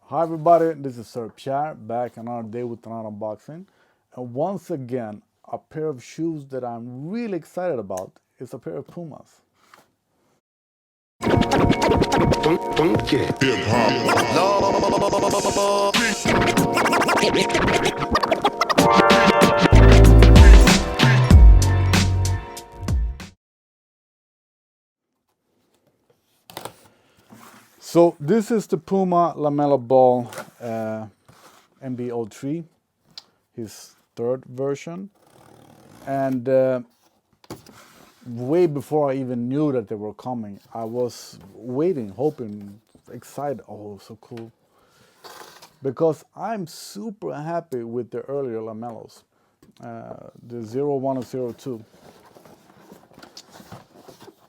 Hi everybody, this is Sir Pierre back another day with another unboxing. And once again, a pair of shoes that I'm really excited about is a pair of Pumas. Funky. Hip hop. So this is the Puma Lamella Ball MB.03, his third version. And way before I even knew that they were coming, I was waiting, hoping, excited. Oh, so cool. Because I'm super happy with the earlier lamellos, the 01 and 02.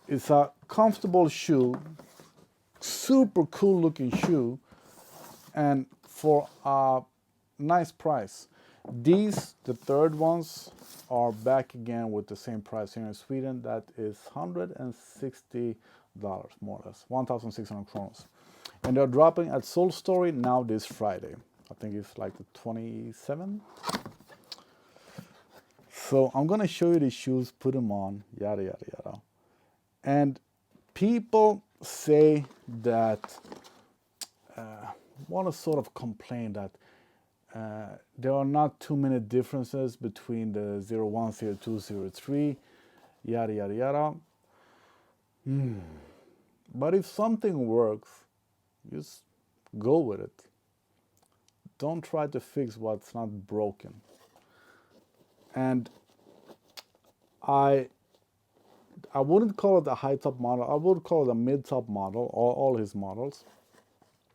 It's a comfortable shoe, super cool looking shoe, and for a nice price. These, the third ones, are back again with the same price here in Sweden. That is $160 more or less, 1,600 kronos. And they're dropping at Soul Story now this Friday. I think it's like the 27th. So I'm gonna show you these shoes, put them on, yada yada yada. And people say that, want to sort of complain that there are not too many differences between the 01, 02, 03, yada yada yada. But if something works, just go with it. Don't try to fix what's not broken. And I wouldn't call it a high top model. I would call it a mid top model, all his models.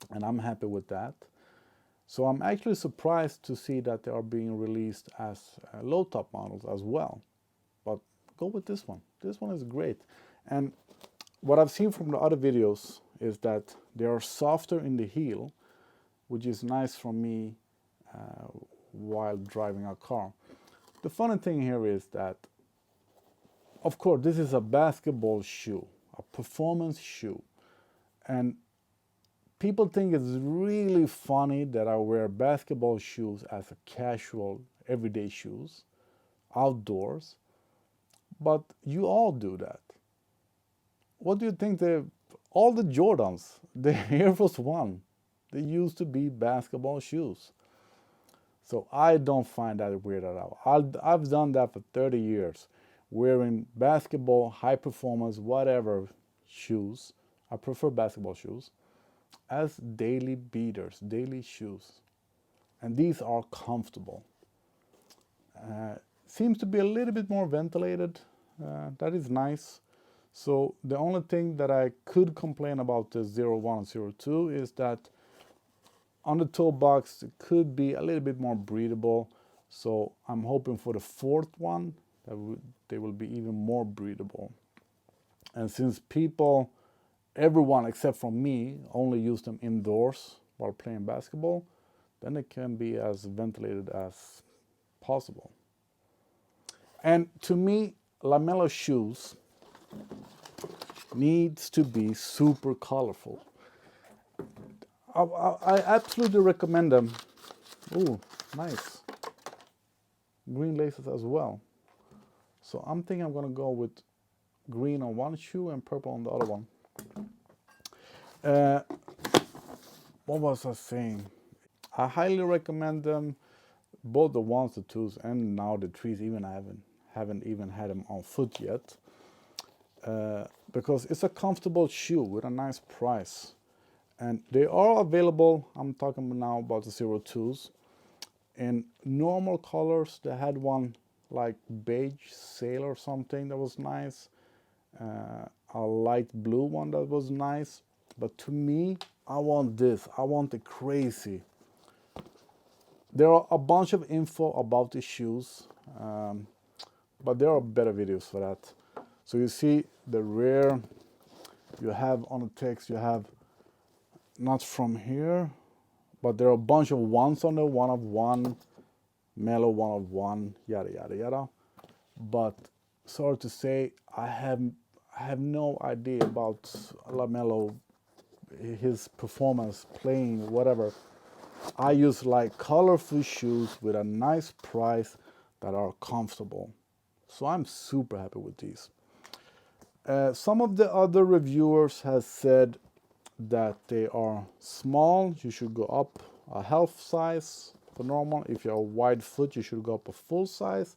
And I'm happy with that. So I'm actually surprised to see that they are being released as low top models as well. But go with this one. This one is great. And what I've seen from the other videos is that they are softer in the heel, which is nice for me while driving a car. The funny thing here is that, of course, this is a basketball shoe, a performance shoe. And people think it's really funny that I wear basketball shoes as a casual, everyday shoes, outdoors. But you all do that. What do you think all the Jordans, the Air Force One, they used to be basketball shoes. So I don't find that weird at all. I've done that for 30 years, wearing basketball, high performance, whatever shoes. I prefer basketball shoes as daily beaters, daily shoes. And these are comfortable. Seems to be a little bit more ventilated. That is nice. So the only thing that I could complain about the 01 and 02 is that on the toe box it could be a little bit more breathable. So I'm hoping for the fourth one that they will be even more breathable. And since everyone except for me, only use them indoors while playing basketball, then it can be as ventilated as possible. And to me, Lamella shoes needs to be super colorful. I absolutely recommend them. Ooh, nice. Green laces as well. So I'm thinking I'm gonna go with green on one shoe and purple on the other one. What was I saying? I highly recommend them, both the ones, the twos, and now the threes. Even I haven't even had them on foot yet, because it's a comfortable shoe with a nice price, and they are available. I'm talking now about the 02s in normal colors. They had one like beige sail or something that was nice, a light blue one that was nice. But to me, I want this. I want the crazy. There are a bunch of info about the shoes, but there are better videos for that. So you see the rear, you have on the text, you have not from here, but there are a bunch of ones on there, one of one, mellow one of one, yada yada yada. But sorry to say, I have no idea about Lamello his performance, playing, whatever. I just like colorful shoes with a nice price that are comfortable. So I'm super happy with these. Some of the other reviewers have said that they are small. You should go up a half size for normal. If you're a wide foot, you should go up a full size.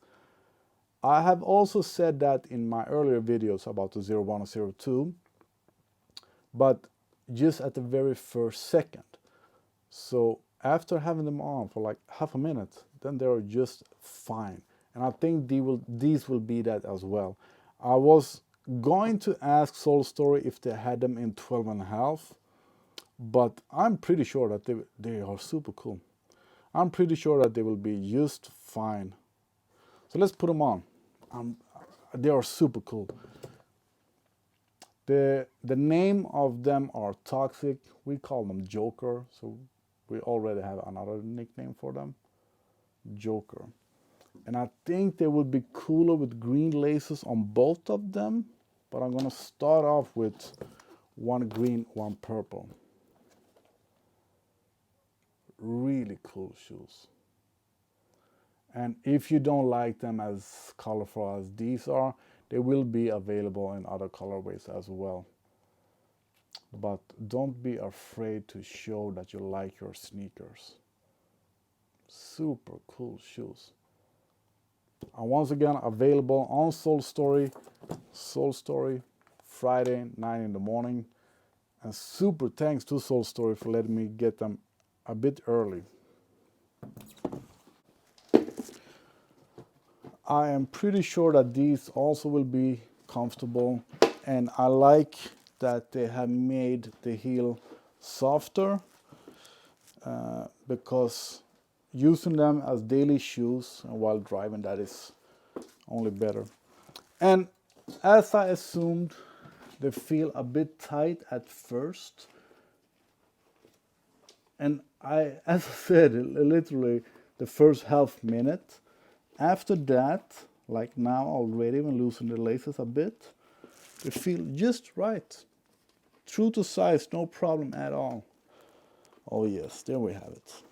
I have also said that in my earlier videos about the 01 and 02, but just at the very first second. So after having them on for like half a minute, then they're just fine. And I think these will be that as well. I was going to ask Soul Story if they had them in 12.5, but I'm pretty sure that they are super cool. I'm pretty sure that they will be just fine. So let's put them on. They are super cool. The name of them are Toxic. We call them Joker, so we already have another nickname for them, Joker. And I think they would be cooler with green laces on both of them, but I'm gonna start off with one green, one purple. Really cool shoes. And if you don't like them as colorful as these are, they will be available in other colorways as well. But don't be afraid to show that you like your sneakers. Super cool shoes. And once again, available on Soul Story. Soul Story, Friday, 9 in the morning. And super thanks to Soul Story for letting me get them a bit early. I am pretty sure that these also will be comfortable, and I like that they have made the heel softer because using them as daily shoes and while driving, that is only better. And as I assumed, they feel a bit tight at first. And as I said, literally the first half minute. After that, like now already, when loosening the laces a bit, they feel just right. True to size, no problem at all. Oh yes, there we have it.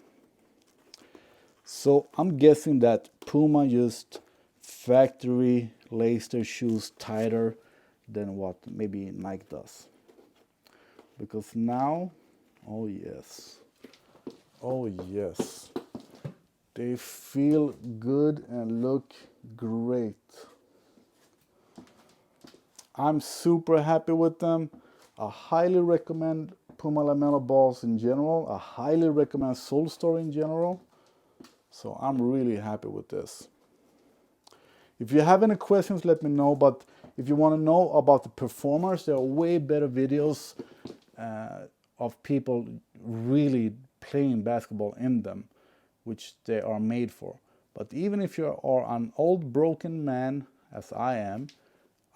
So I'm guessing that Puma just factory laced their shoes tighter than what maybe Nike does. Because now, oh yes, they feel good and look great. I'm super happy with them. I highly recommend Puma Lamella balls in general. I highly recommend Soul Story in general. So I'm really happy with this. If you have any questions, let me know. But if you want to know about the performers, there are way better videos of people really playing basketball in them, which they are made for. But even if you are an old broken man, as I am,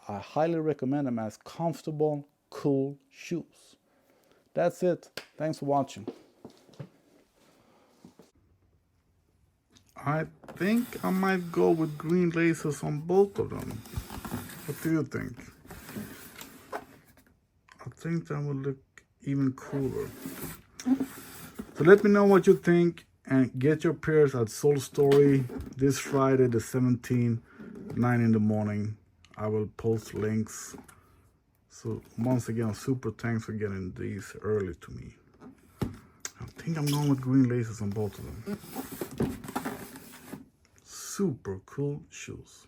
I highly recommend them as comfortable, cool shoes. That's it. Thanks for watching. I think I might go with green laces on both of them. What do you think? I think that would look even cooler. So let me know what you think and get your pairs at Soul Story this Friday the 17th, 9 in the morning. I will post links. So once again, super thanks for getting these early to me. I think I'm going with green laces on both of them. Super cool shoes.